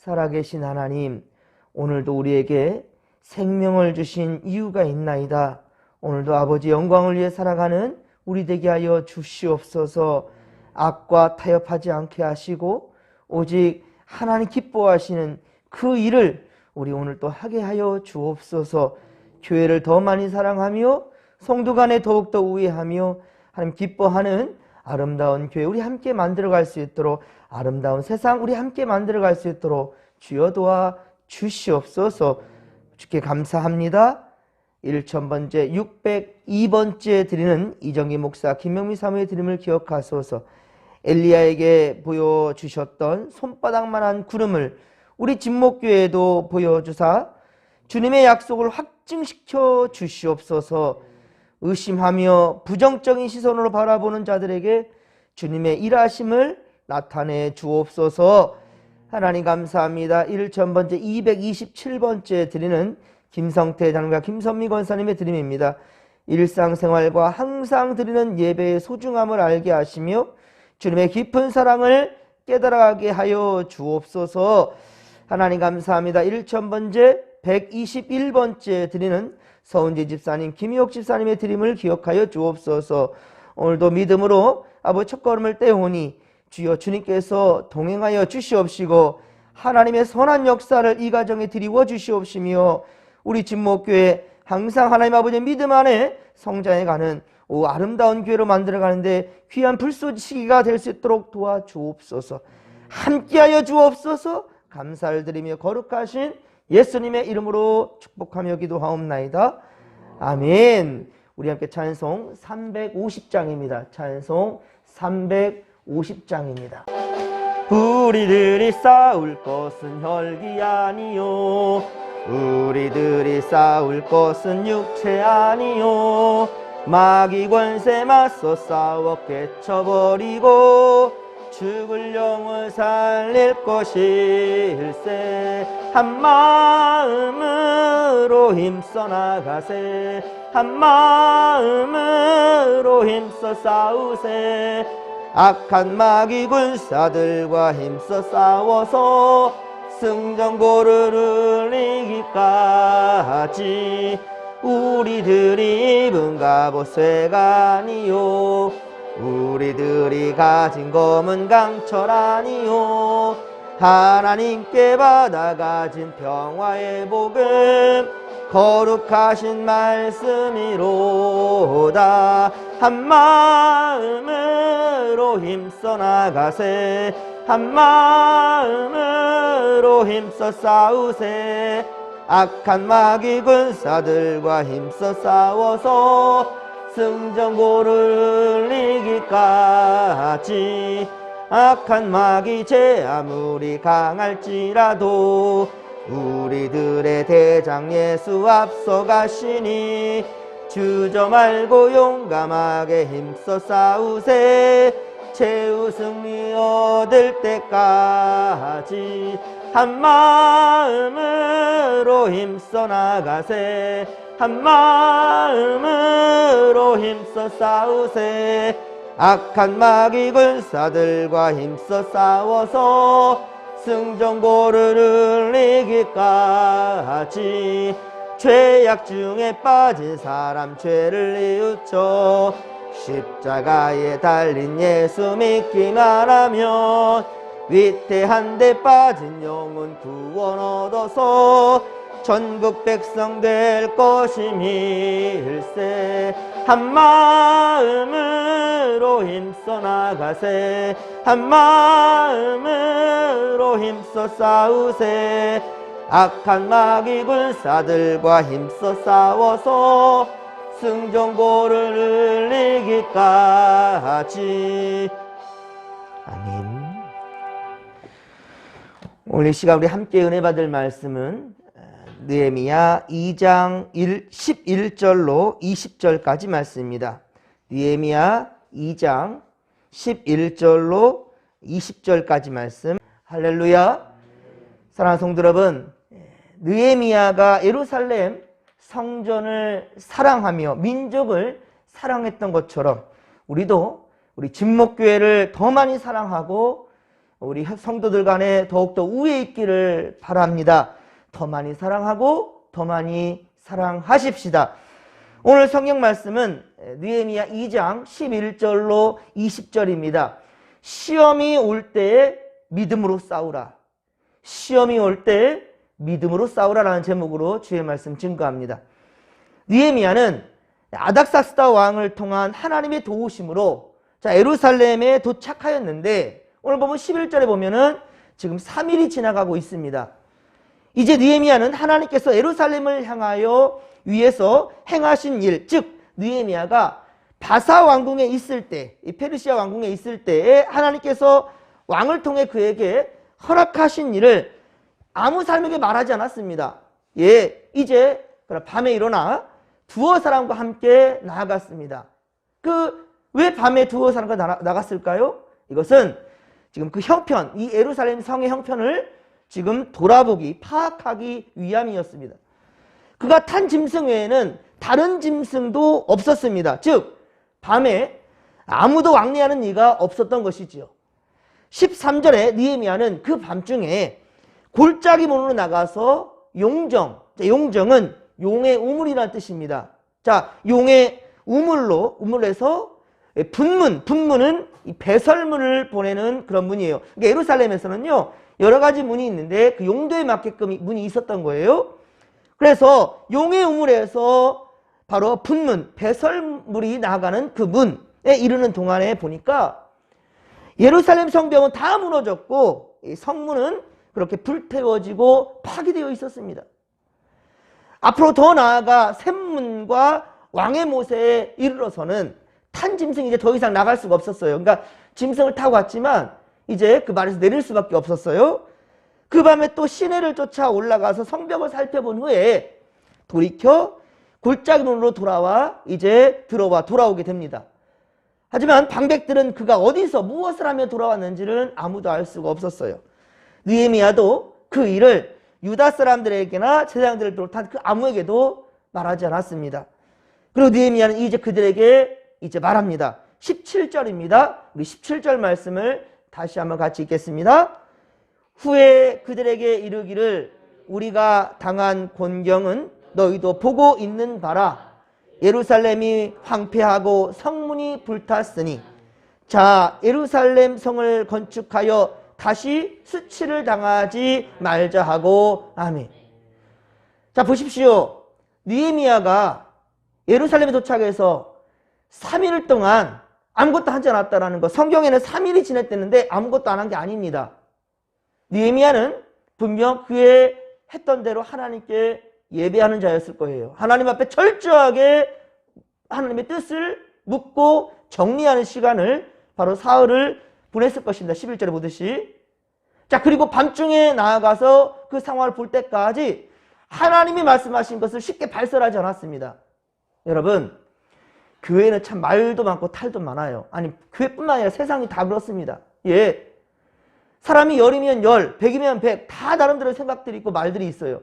살아계신 하나님, 오늘도 우리에게 생명을 주신 이유가 있나이다. 오늘도 아버지 영광을 위해 살아가는 우리 되게 하여 주시옵소서. 악과 타협하지 않게 하시고 오직 하나님 기뻐하시는 그 일을 우리 오늘 또 하게 하여 주옵소서. 교회를 더 많이 사랑하며 성도 간에 더욱더 우애하며 하나님 기뻐하는 아름다운 교회 우리 함께 만들어갈 수 있도록, 아름다운 세상 우리 함께 만들어갈 수 있도록 주여 도와 주시옵소서. 주께 감사합니다. 1000번째 602번째 드리는 이정기 목사 김명미 사모의 드림을 기억하소서. 엘리야에게 보여주셨던 손바닥만한 구름을 우리 진목교회에도 보여주사 주님의 약속을 확증시켜 주시옵소서. 의심하며 부정적인 시선으로 바라보는 자들에게 주님의 일하심을 나타내 주옵소서. 하나님 감사합니다. 1000번째 227번째 드리는 김성태 장로과 김선미 권사님의 드림입니다. 일상생활과 항상 드리는 예배의 소중함을 알게 하시며 주님의 깊은 사랑을 깨달아가게 하여 주옵소서. 하나님 감사합니다. 1000번째 121번째 드리는 서은지 집사님, 김희옥 집사님의 드림을 기억하여 주옵소서. 오늘도 믿음으로 아버지 첫걸음을 떼오니 주여 주님께서 동행하여 주시옵시고 하나님의 선한 역사를 이 가정에 드리워 주시옵시며 우리 진목교회 항상 하나님 아버지의 믿음 안에 성장해가는 아름다운 교회로 만들어가는데 귀한 불쏘시기가 될 수 있도록 도와주옵소서. 함께하여 주옵소서. 감사를 드리며 거룩하신 예수님의 이름으로 축복하며 기도하옵나이다. 아멘. 우리 함께 찬송 350장입니다. 찬송 350장입니다. 우리들이 싸울 것은 혈기 아니요, 우리들이 싸울 것은 육체 아니요, 마귀 권세 맞서 싸워 깨쳐버리고 죽을 영을 살릴 것일세. 한 마음으로 힘써 나가세, 한 마음으로 힘써 싸우세. 악한 마귀 군사들과 힘써 싸워서 승전고를 이기까지 우리들이 입은 갑옷 쇠가 아니요, 우리들이 가진 검은 강철 아니요, 하나님께 받아 가진 평화의 복음 거룩하신 말씀이로다. 한 마음으로 힘써 나가세, 한 마음으로 힘써 싸우세. 악한 마귀 군사들과 힘써 싸워서 승전고를 이기까지. 악한 마귀 죄 아무리 강할지라도 우리들의 대장 예수 앞서가시니 주저 말고 용감하게 힘써 싸우세. 최후 승리 얻을 때까지 한 마음으로 힘써 나가세, 한 마음으로 힘써 싸우세. 악한 마귀 군사들과 힘써 싸워서 승전고를 이기까지. 죄악 중에 빠진 사람 죄를 뉘우쳐 십자가에 달린 예수 믿기만 하면 위태한 데 빠진 영혼 구원 얻어서 전국 백성 될 것임일세. 한 마음으로 힘써 나가세, 한 마음으로 힘써 싸우세. 악한 마귀 군사들과 힘써 싸워서 승전고를 이기까지. 아멘. 오늘 이 시간 우리 함께 은혜 받을 말씀은 느헤미야 2장 11절로 20절까지 말씀입니다. 느헤미야 2장 11절로 20절까지 말씀. 할렐루야. 사랑하는 성도 여러분, 느헤미야가 예루살렘 성전을 사랑하며 민족을 사랑했던 것처럼 우리도 우리 진목교회를 더 많이 사랑하고 우리 성도들 간에 더욱더 우애 있기를 바랍니다. 더 많이 사랑하고 더 많이 사랑하십시다. 오늘 성경 말씀은 느헤미야 2장 11절로 20절입니다. 시험이 올 때에 믿음으로 싸우라. 시험이 올 때 믿음으로 싸우라라는 제목으로 주의 말씀 증거합니다. 느헤미야는 아닥사스다 왕을 통한 하나님의 도우심으로 예루살렘에 도착하였는데, 오늘 보면 11절에 보면은 지금 3일이 지나가고 있습니다. 이제 느헤미야는 하나님께서 예루살렘을 향하여 위에서 행하신 일, 즉 느헤미야가 바사 왕궁에 있을 때, 이 페르시아 왕궁에 있을 때에 하나님께서 왕을 통해 그에게 허락하신 일을 아무 사람에게 말하지 않았습니다. 이제 밤에 일어나 두어 사람과 함께 나아갔습니다. 왜 밤에 두어 사람과 나갔을까요? 이것은 지금 그 형편, 이 예루살렘 성의 형편을 지금 돌아보기, 파악하기 위함이었습니다. 그가 탄 짐승 외에는 다른 짐승도 없었습니다. 즉 밤에 아무도 왕래하는 이가 없었던 것이지요. 13절에 느헤미야는 그 밤중에 골짜기 문으로 나가서 용정은 용의 우물이라는 뜻입니다. 용의 우물에서 분문은 이 배설문을 보내는 그런 문이에요. 그러니까 예루살렘에서는요 여러 가지 문이 있는데 그 용도에 맞게끔 문이 있었던 거예요. 그래서 용의 우물에서 바로 분문, 배설물이 나가는 그 문에 이르는 동안에 보니까 예루살렘 성벽은 다 무너졌고 이 성문은 그렇게 불태워지고 파괴되어 있었습니다. 앞으로 더 나아가 샘문과 왕의 못에 이르러서는 탄 짐승이 이제 더 이상 나갈 수가 없었어요. 그러니까 짐승을 타고 왔지만 이제 그 말에서 내릴 수밖에 없었어요. 그 밤에 또 시내를 쫓아 올라가서 성벽을 살펴본 후에 돌이켜 골짜기문으로 돌아오게 됩니다. 하지만 방백들은 그가 어디서 무엇을 하며 돌아왔는지는 아무도 알 수가 없었어요. 느헤미야도 그 일을 유다 사람들에게나 제사장들을 비롯한 그 아무에게도 말하지 않았습니다. 그리고 느헤미야는 이제 그들에게 말합니다. 17절입니다. 우리 17절 말씀을 다시 한번 같이 읽겠습니다. 후에 그들에게 이르기를 우리가 당한 곤경은 너희도 보고 있는 바라. 예루살렘이 황폐하고 성문이 불탔으니 예루살렘 성을 건축하여 다시 수치를 당하지 말자 하고. 아멘. 보십시오. 느헤미야가 예루살렘에 도착해서 3일 동안 아무것도 하지 않았다라는 것. 성경에는 3일이 지났다는데 아무것도 안 한 게 아닙니다. 느헤미야는 분명 그의 했던 대로 하나님께 예배하는 자였을 거예요. 하나님 앞에 철저하게 하나님의 뜻을 묻고 정리하는 시간을 바로 사흘을 보냈을 것입니다. 11절에 보듯이. 그리고 밤중에 나아가서 그 상황을 볼 때까지 하나님이 말씀하신 것을 쉽게 발설하지 않았습니다. 여러분, 교회는 참 말도 많고 탈도 많아요. 아니, 교회뿐만 아니라 세상이 다 그렇습니다. 사람이 10이면 10, 100이면 100, 다 나름대로 생각들이 있고 말들이 있어요.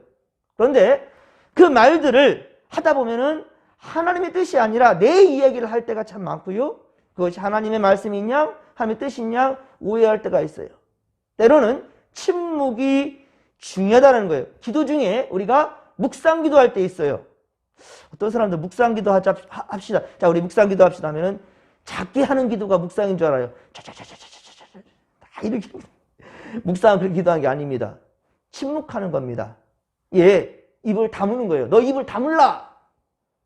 그런데 그 말들을 하다 보면은 하나님의 뜻이 아니라 내 이야기를 할 때가 참 많고요. 그것이 하나님의 말씀이냐, 하나님의 뜻이냐 오해할 때가 있어요. 때로는 침묵이 중요하다는 거예요. 기도 중에 우리가 묵상 기도할 때 있어요. 어떤 사람들 묵상 기도 합시다. 우리 묵상 기도 합시다 하면은 작게 하는 기도가 묵상인 줄 알아요. 이렇게 묵상은 그렇게 기도하는 게 아닙니다. 침묵하는 겁니다. 입을 다무는 거예요. 너 입을 다물라.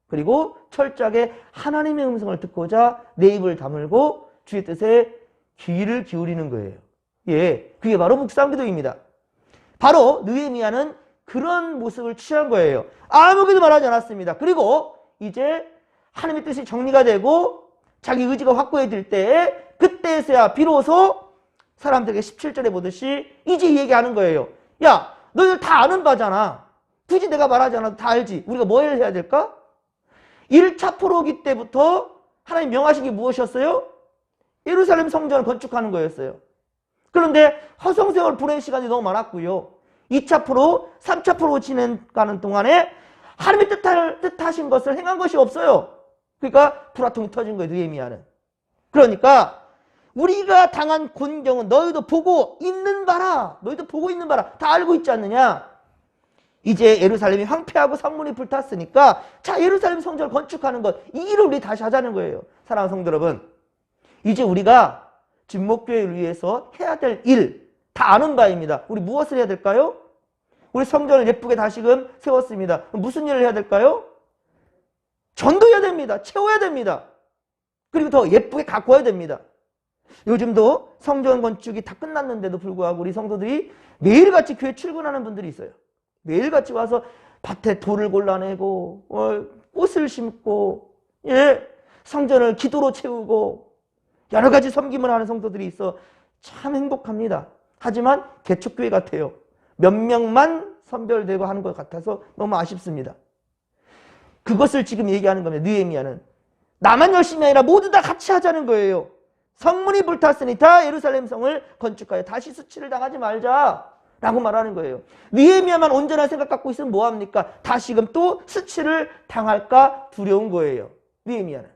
그리고 철저하게 하나님의 음성을 듣고자 내 입을 다물고 주의 뜻에 귀를 기울이는 거예요. 그게 바로 묵상 기도입니다. 바로 느헤미야는 그런 모습을 취한 거예요. 아무것도 말하지 않았습니다. 그리고 이제 하나님의 뜻이 정리가 되고 자기 의지가 확고해질 때 그때서야 비로소 사람들에게 17절에 보듯이 이제 얘기하는 거예요. 야, 너희들 다 아는 바잖아. 굳이 내가 말하지 않아도 다 알지. 우리가 뭘 해야 될까? 1차 포로기 때부터 하나님 명하신 게 무엇이었어요? 예루살렘 성전을 건축하는 거였어요. 그런데 허송세월 보낸 시간이 너무 많았고요. 2차 포로, 3차 포로 지나가는 동안에 하나님의 뜻하신 것을 행한 것이 없어요. 그러니까 불화통이 터진 거예요, 느헤미야는. 그러니까 우리가 당한 곤경은 너희도 보고 있는 바라. 너희도 보고 있는 바라. 다 알고 있지 않느냐. 이제 예루살렘이 황폐하고 성문이 불탔으니까 자, 예루살렘 성전을 건축하는 것, 이 일을 우리 다시 하자는 거예요. 사랑하는 성도 여러분, 이제 우리가 진목교회를 위해서 해야 될 일 다 아는 바입니다. 우리 무엇을 해야 될까요? 우리 성전을 예쁘게 다시금 세웠습니다. 무슨 일을 해야 될까요? 전도해야 됩니다. 채워야 됩니다. 그리고 더 예쁘게 갖고 와야 됩니다. 요즘도 성전 건축이 다 끝났는데도 불구하고 우리 성도들이 매일같이 교회 출근하는 분들이 있어요. 매일같이 와서 밭에 돌을 골라내고 꽃을 심고 성전을 기도로 채우고 여러 가지 섬김을 하는 성도들이 있어 참 행복합니다. 하지만 개척교회 같아요. 몇 명만 선별되고 하는 것 같아서 너무 아쉽습니다. 그것을 지금 얘기하는 겁니다. 느헤미야는 나만 열심히 아니라 모두 다 같이 하자는 거예요. 성문이 불탔으니 다 예루살렘 성을 건축하여 다시 수치를 당하지 말자 라고 말하는 거예요. 느헤미야만 온전한 생각 갖고 있으면 뭐합니까? 다시금 또 수치를 당할까 두려운 거예요. 느헤미야는.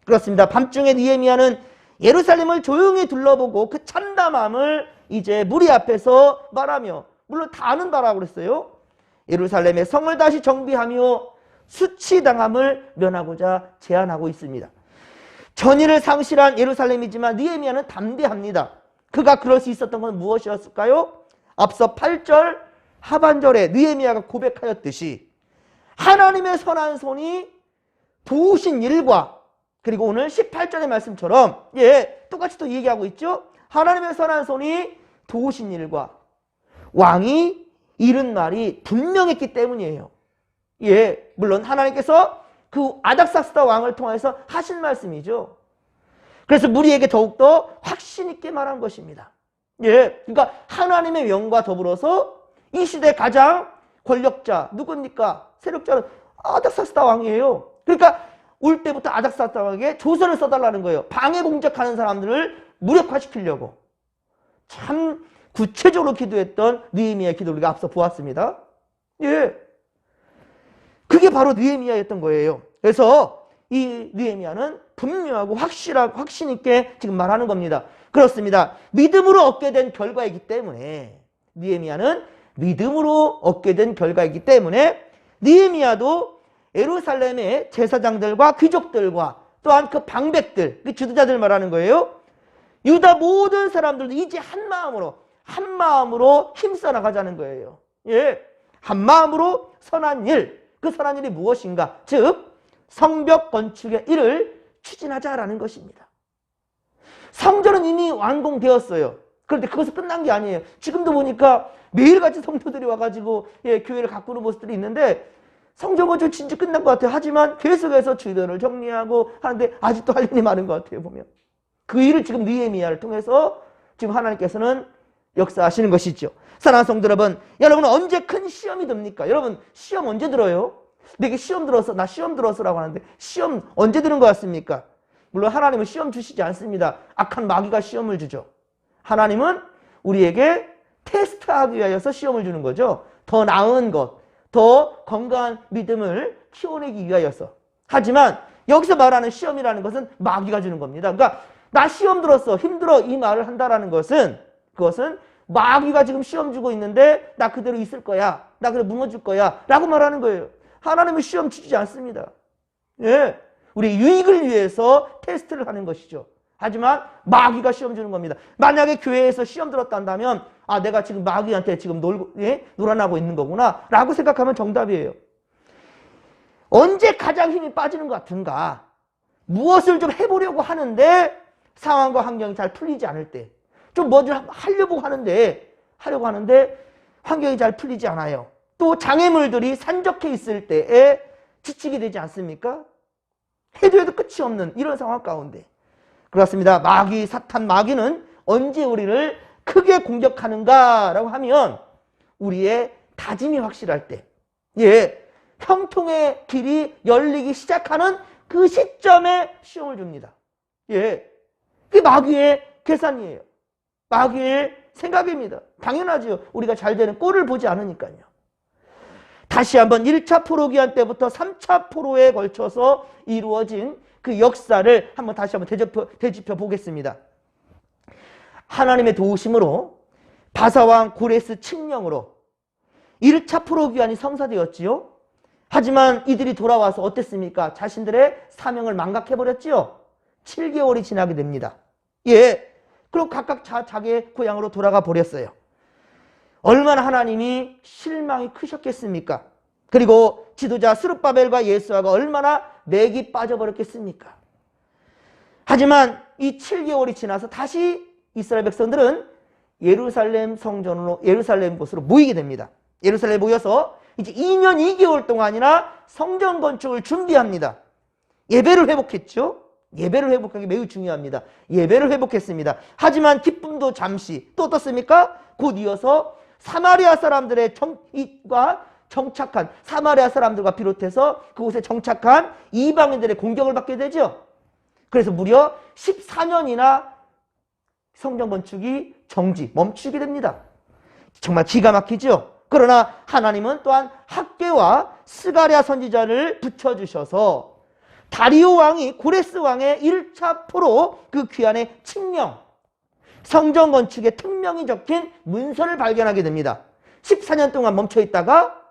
그렇습니다. 밤중에 느헤미야는 예루살렘을 조용히 둘러보고 그 참담함을 이제 무리 앞에서 말하며, 물론 다 아는 바라고 그랬어요. 예루살렘의 성을 다시 정비하며 수치당함을 면하고자 제안하고 있습니다. 전의를 상실한 예루살렘이지만 느헤미야는 담대합니다. 그가 그럴 수 있었던 건 무엇이었을까요? 앞서 8절 하반절에 느헤미야가 고백하였듯이 하나님의 선한 손이 도우신 일과, 그리고 오늘 18절의 말씀처럼 똑같이 또 얘기하고 있죠. 하나님의 선한 손이 도우신 일과 왕이 이른 말이 분명했기 때문이에요. 물론 하나님께서 그 아닥사스다 왕을 통해서 하신 말씀이죠. 그래서 무리에게 더욱더 확신 있게 말한 것입니다. 그러니까 하나님의 영과 더불어서 이 시대 가장 권력자 누굽니까? 세력자는 아닥사스다 왕이에요. 그러니까 올 때부터 아닥사스다 왕에게 조서를 써달라는 거예요. 방해 공작하는 사람들을 무력화시키려고. 참 구체적으로 기도했던 느헤미야의 기도를 우리가 앞서 보았습니다. 그게 바로 느헤미야였던 거예요. 그래서 이 느헤미야는 분명하고 확신 있게 지금 말하는 겁니다. 그렇습니다. 믿음으로 얻게 된 결과이기 때문에, 느헤미야는 믿음으로 얻게 된 결과이기 때문에 느헤미야도 예루살렘의 제사장들과 귀족들과 또한 그 방백들, 그 주도자들 말하는 거예요. 유다 모든 사람들도 이제 한 마음으로 힘써 나가자는 거예요. 한 마음으로 선한 일, 그 선한 일이 무엇인가? 즉 성벽 건축의 일을 추진하자라는 것입니다. 성전은 이미 완공되었어요. 그런데 그것은 끝난 게 아니에요. 지금도 보니까 매일같이 성도들이 와가지고 교회를 가꾸는 모습들이 있는데 성전 건축 진짜 끝난 것 같아요. 하지만 계속해서 주변을 정리하고 하는데 아직도 할 일이 많은 것 같아요. 보면 그 일을 지금 느헤미야를 통해서 지금 하나님께서는 역사하시는 것이죠. 사랑하는 성도 여러분, 여러분은 언제 큰 시험이 듭니까? 여러분 시험 언제 들어요? 내게 시험 들었어, 나 시험 들었어라고 하는데 시험 언제 드는 것 같습니까? 물론 하나님은 시험 주시지 않습니다. 악한 마귀가 시험을 주죠. 하나님은 우리에게 테스트하기 위하여서 시험을 주는 거죠. 더 나은 것, 더 건강한 믿음을 키워내기 위하여서. 하지만 여기서 말하는 시험이라는 것은 마귀가 주는 겁니다. 그러니까 나 시험 들었어, 힘들어, 이 말을 한다라는 것은, 그것은 마귀가 지금 시험 주고 있는데 나 그대로 있을 거야, 나 그대로 무너질 거야 라고 말하는 거예요. 하나님은 시험 주지 않습니다. 우리 유익을 위해서 테스트를 하는 것이죠. 하지만 마귀가 시험 주는 겁니다. 만약에 교회에서 시험 들었다면 내가 지금 마귀한테 지금 놀아나고 있는 거구나 라고 생각하면 정답이에요. 언제 가장 힘이 빠지는 것 같은가? 무엇을 좀 해보려고 하는데 상황과 환경이 잘 풀리지 않을 때, 좀 뭐 좀 하려고 하는데 환경이 잘 풀리지 않아요. 또 장애물들이 산적해 있을 때에 지치게 되지 않습니까? 해도 끝이 없는 이런 상황 가운데. 그렇습니다. 사탄 마귀는 언제 우리를 크게 공격하는가라고 하면 우리의 다짐이 확실할 때, 형통의 길이 열리기 시작하는 그 시점에 시험을 줍니다. 그게 마귀의 계산이에요. 마귀의 생각입니다. 당연하죠. 우리가 잘 되는 꼴을 보지 않으니까요. 다시 한번 1차 포로기한 때부터 3차 포로에 걸쳐서 이루어진 그 역사를 다시 한번 되짚어 보겠습니다. 하나님의 도우심으로 바사왕 고레스 칙령으로 1차 포로귀환이 성사되었지요. 하지만 이들이 돌아와서 어땠습니까? 자신들의 사명을 망각해버렸지요. 7개월이 지나게 됩니다. 예, 그리고 각각 자기의 고향으로 돌아가 버렸어요. 얼마나 하나님이 실망이 크셨겠습니까? 그리고 지도자 스룹바벨과 예수아가 얼마나 맥이 빠져버렸겠습니까? 하지만 이 7개월이 지나서 다시 이스라엘 백성들은 예루살렘 성전으로, 예루살렘 곳으로 모이게 됩니다. 예루살렘에 모여서 이제 2년 2개월 동안이나 성전 건축을 준비합니다. 예배를 회복했죠. 예배를 회복하는 게 매우 중요합니다. 예배를 회복했습니다. 하지만 기쁨도 잠시. 또 어떻습니까? 곧 이어서 사마리아 사람들의 정착한 사마리아 사람들과 비롯해서 그곳에 정착한 이방인들의 공격을 받게 되죠. 그래서 무려 14년이나 성전 건축이 멈추게 됩니다. 정말 기가 막히죠. 그러나 하나님은 또한 학개와 스가랴 선지자를 붙여주셔서 다리오 왕이 고레스 왕의 1차 포로 그 귀환의 칙령, 성전 건축의 특명이 적힌 문서를 발견하게 됩니다. 14년 동안 멈춰있다가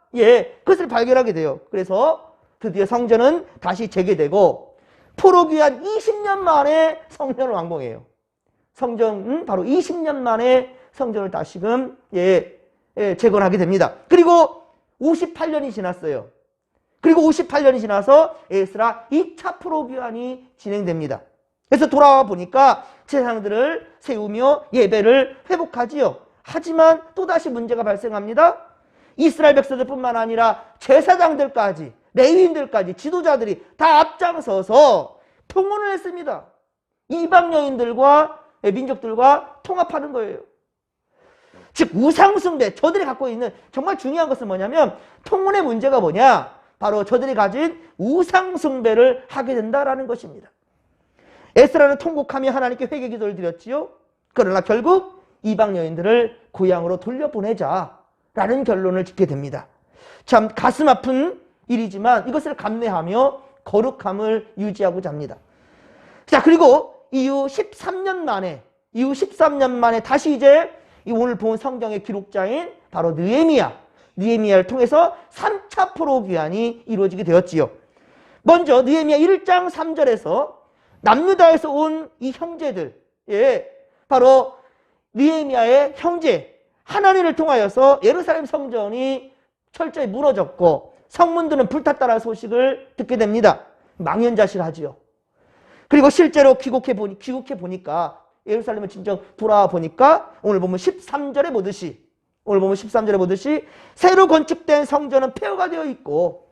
그것을 발견하게 돼요. 그래서 드디어 성전은 다시 재개되고 포로 귀환 20년 만에 성전을 완공해요. 성전은 바로 20년 만에 성전을 다시금 재건하게 됩니다. 그리고 58년이 지났어요. 그리고 58년이 지나서 에스라 2차 포로 귀환이 진행됩니다. 그래서 돌아와 보니까 제사장들을 세우며 예배를 회복하지요. 하지만 또다시 문제가 발생합니다. 이스라엘 백성들뿐만 아니라 제사장들까지, 레위인들까지, 지도자들이 다 앞장서서 통혼을 했습니다. 이방 여인들과 민족들과 통합하는 거예요. 즉 우상숭배, 저들이 갖고 있는 정말 중요한 것은 뭐냐면 통혼의 문제가 뭐냐? 바로 저들이 가진 우상숭배를 하게 된다라는 것입니다. 에스라는 통곡하며 하나님께 회개 기도를 드렸지요. 그러나 결국 이방 여인들을 고향으로 돌려보내자라는 결론을 짓게 됩니다. 참 가슴 아픈 일이지만 이것을 감내하며 거룩함을 유지하고자 합니다. 자, 그리고 이후 13년 만에 다시 이제 오늘 본 성경의 기록자인 바로 느헤미야를 통해서 3차 포로 귀환이 이루어지게 되었지요. 먼저 느헤미야 1장 3절에서 남유다에서 온 이 형제들, 바로 느헤미야의 형제 하나님을 통하여서 예루살렘 성전이 철저히 무너졌고 성문들은 불탔다는 소식을 듣게 됩니다. 망연자실하지요. 그리고 실제로 귀국해 보니까 예루살렘을 진정 돌아와 보니까 오늘 보면 13절에 보듯이 새로 건축된 성전은 폐허가 되어 있고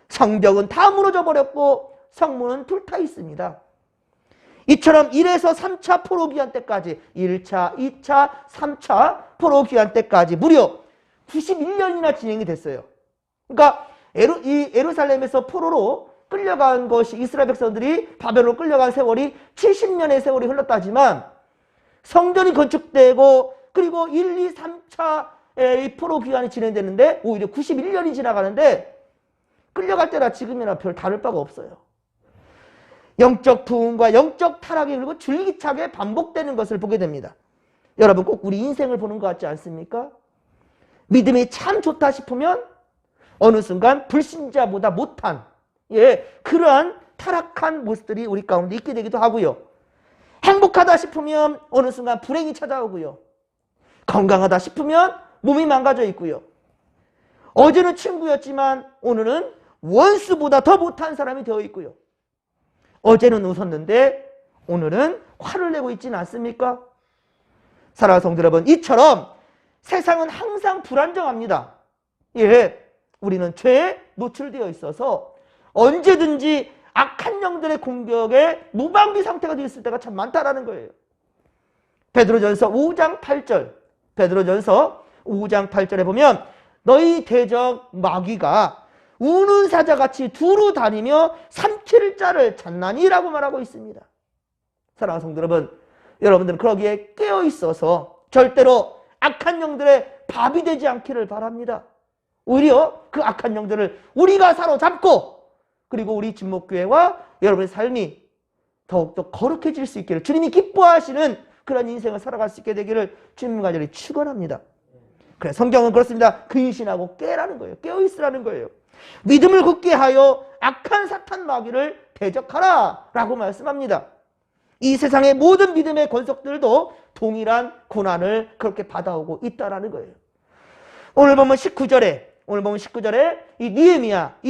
성벽은 다 무너져 버렸고 성문은 불타 있습니다. 이처럼 1에서 3차 포로 귀환 때까지 1차, 2차, 3차 포로 귀환 때까지 무려 91년이나 진행이 됐어요. 그러니까 이 예루살렘에서 포로로 끌려간 것이 이스라엘 백성들이 바벨론으로 끌려간 세월이 70년의 세월이 흘렀다지만 성전이 건축되고 그리고 1, 2, 3차 이 포로 귀환이 진행되는데 오히려 91년이 지나가는데 끌려갈 때나 지금이나 별 다를 바가 없어요. 영적 부흥과 영적 타락이 그리고 줄기차게 반복되는 것을 보게 됩니다. 여러분 꼭 우리 인생을 보는 것 같지 않습니까? 믿음이 참 좋다 싶으면 어느 순간 불신자보다 못한 그러한 타락한 모습들이 우리 가운데 있게 되기도 하고요. 행복하다 싶으면 어느 순간 불행이 찾아오고요. 건강하다 싶으면 몸이 망가져 있고요. 어제는 친구였지만 오늘은 원수보다 더 못한 사람이 되어 있고요. 어제는 웃었는데 오늘은 화를 내고 있지는 않습니까? 사랑하는 성도 여러분, 이처럼 세상은 항상 불안정합니다. 우리는 죄에 노출되어 있어서 언제든지 악한 영들의 공격에 무방비 상태가 되어 있을 때가 참 많다라는 거예요. 베드로전서 5장 8절에 보면 너희 대적 마귀가 우는 사자같이 두루 다니며 삼킬 자를 찾나니라고 말하고 있습니다. 사랑하는 성도 여러분, 여러분들은 그러기에 깨어있어서 절대로 악한 영들의 밥이 되지 않기를 바랍니다. 오히려 그 악한 영들을 우리가 사로잡고 그리고 우리 진목교회와 여러분의 삶이 더욱더 거룩해질 수 있기를 주님이 기뻐하시는 그런 인생을 살아갈 수 있게 되기를 주님과 간절히 축원합니다. 그래, 성경은 그렇습니다. 근신하고 깨라는 거예요. 깨어있으라는 거예요. 믿음을 굳게 하여 악한 사탄 마귀를 대적하라 라고 말씀합니다. 이 세상의 모든 믿음의 권속들도 동일한 고난을 그렇게 받아오고 있다라는 거예요. 오늘 보면 19절에 이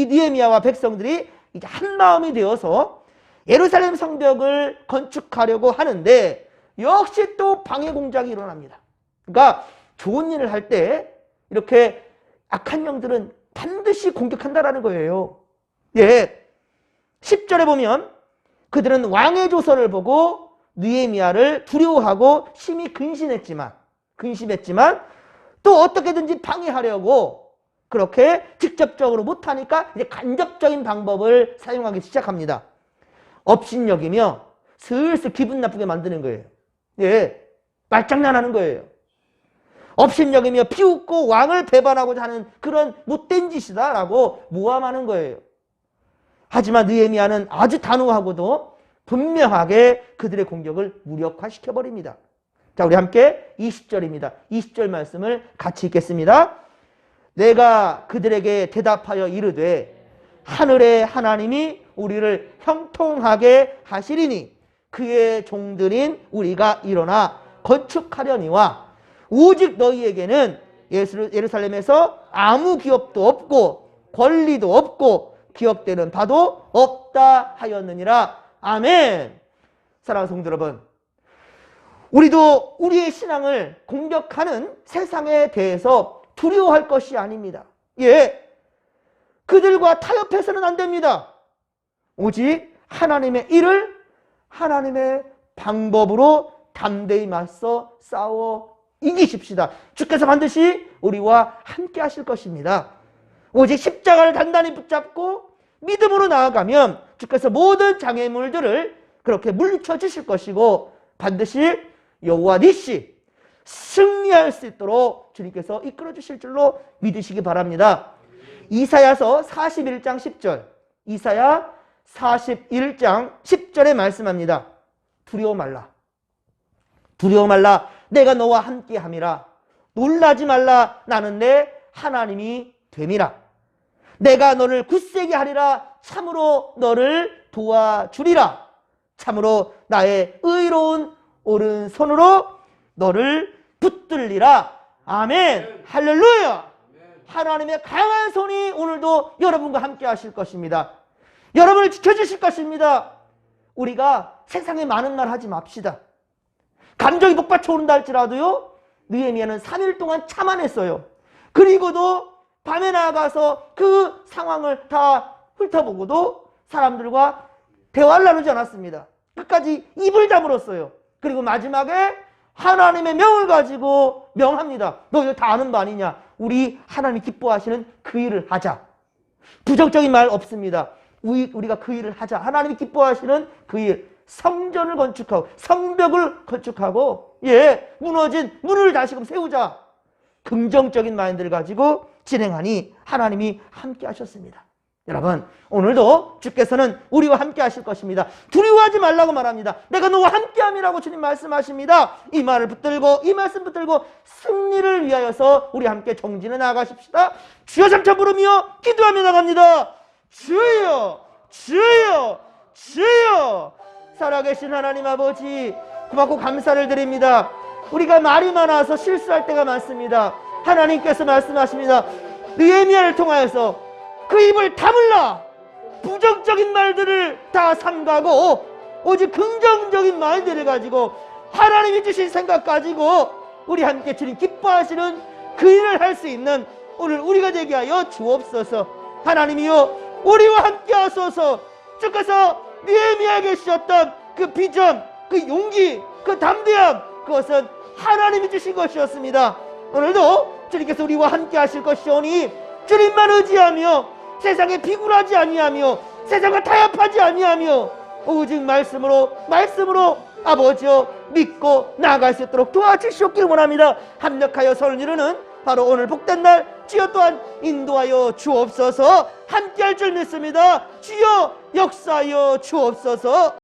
느헤미야와 백성들이 이제 한 마음이 되어서 예루살렘 성벽을 건축하려고 하는데 역시 또 방해 공작이 일어납니다. 그러니까 좋은 일을 할 때 이렇게 악한 영들은 반드시 공격한다라는 거예요. 예. 10절에 보면 그들은 왕의 조서를 보고 느헤미야를 두려워하고 심히 근심했지만 또 어떻게든지 방해하려고 그렇게 직접적으로 못하니까 이제 간접적인 방법을 사용하기 시작합니다. 업신여기며 슬슬 기분 나쁘게 만드는 거예요. 예, 말장난하는 거예요. 업신여기며 비웃고 왕을 배반하고자 하는 그런 못된 짓이다라고 모함하는 거예요. 하지만 느헤미야는 아주 단호하고도 분명하게 그들의 공격을 무력화시켜버립니다. 자, 우리 함께 20절입니다. 20절 말씀을 같이 읽겠습니다. 내가 그들에게 대답하여 이르되 하늘의 하나님이 우리를 형통하게 하시리니 그의 종들인 우리가 일어나 건축하려니와 오직 너희에게는 예루살렘에서 아무 기업도 없고 권리도 없고 기업되는 바도 없다 하였느니라. 아멘. 사랑하는 성도 여러분, 우리도 우리의 신앙을 공격하는 세상에 대해서 두려워할 것이 아닙니다. 예, 그들과 타협해서는 안 됩니다. 오직 하나님의 일을 하나님의 방법으로 담대히 맞서 싸워 이기십시다. 주께서 반드시 우리와 함께 하실 것입니다. 오직 십자가를 단단히 붙잡고 믿음으로 나아가면 주께서 모든 장애물들을 그렇게 물리쳐 주실 것이고 반드시 여호와 니시 승리할 수 있도록 주님께서 이끌어 주실 줄로 믿으시기 바랍니다. 이사야서 41장 10절, 이사야 41장 10절에 말씀합니다. 두려워 말라. 두려워 말라. 내가 너와 함께 함이라. 놀라지 말라. 나는 내 하나님이 됨이라. 내가 너를 굳세게 하리라. 참으로 너를 도와주리라. 참으로 나의 의로운 오른손으로 너를 붙들리라. 아멘. 할렐루야. 하나님의 강한 손이 오늘도 여러분과 함께 하실 것입니다. 여러분을 지켜주실 것입니다. 우리가 세상에 많은 말 하지 맙시다. 감정이 복받쳐 오른다 할지라도요, 느헤미야는 3일 동안 참아냈어요. 그리고도 밤에 나가서 그 상황을 다 훑어보고도 사람들과 대화를 나누지 않았습니다. 끝까지 입을 다물었어요. 그리고 마지막에 하나님의 명을 가지고 명합니다. 너 이거 다 아는 바 아니냐? 우리 하나님이 기뻐하시는 그 일을 하자. 부정적인 말 없습니다. 우리가 그 일을 하자. 하나님이 기뻐하시는 그 일. 성전을 건축하고 성벽을 건축하고 무너진 문을 다시금 세우자. 긍정적인 마인드를 가지고 진행하니 하나님이 함께 하셨습니다. 여러분, 오늘도 주께서는 우리와 함께 하실 것입니다. 두려워하지 말라고 말합니다. 내가 너와 함께함이라고 주님 말씀하십니다. 이 말을 붙들고, 이 말씀 붙들고 승리를 위하여서 우리 함께 정진해 나가십시다. 주여 삼차 부르며 기도하며 나갑니다. 주여, 주여, 주여. 살아계신 하나님 아버지, 고맙고 감사를 드립니다. 우리가 말이 많아서 실수할 때가 많습니다. 하나님께서 말씀하십니다. 느헤미야를 통하여서 그 입을 다물라. 부정적인 말들을 다 삼가고 오직 긍정적인 마인드를 가지고 하나님이 주신 생각 가지고 우리 함께 주님 기뻐하시는 그 일을 할 수 있는 오늘 우리가 되게 하여 주옵소서. 하나님이여, 우리와 함께 하소서. 주께서 느헤미야에게 주셨던 그 비전, 그 용기, 그 담대함, 그것은 하나님이 주신 것이었습니다. 오늘도 주님께서 우리와 함께 하실 것이오니 주님만 의지하며 세상에 비굴하지 아니하며 세상과 타협하지 아니하며 오직 말씀으로 아버지여 믿고 나아갈 수 있도록 도와주시옵기를 원합니다. 합력하여 선을 이루는 바로 오늘 복된 날 주여 또한 인도하여 주옵소서. 함께할 줄 믿습니다. 주여 역사하여 주옵소서.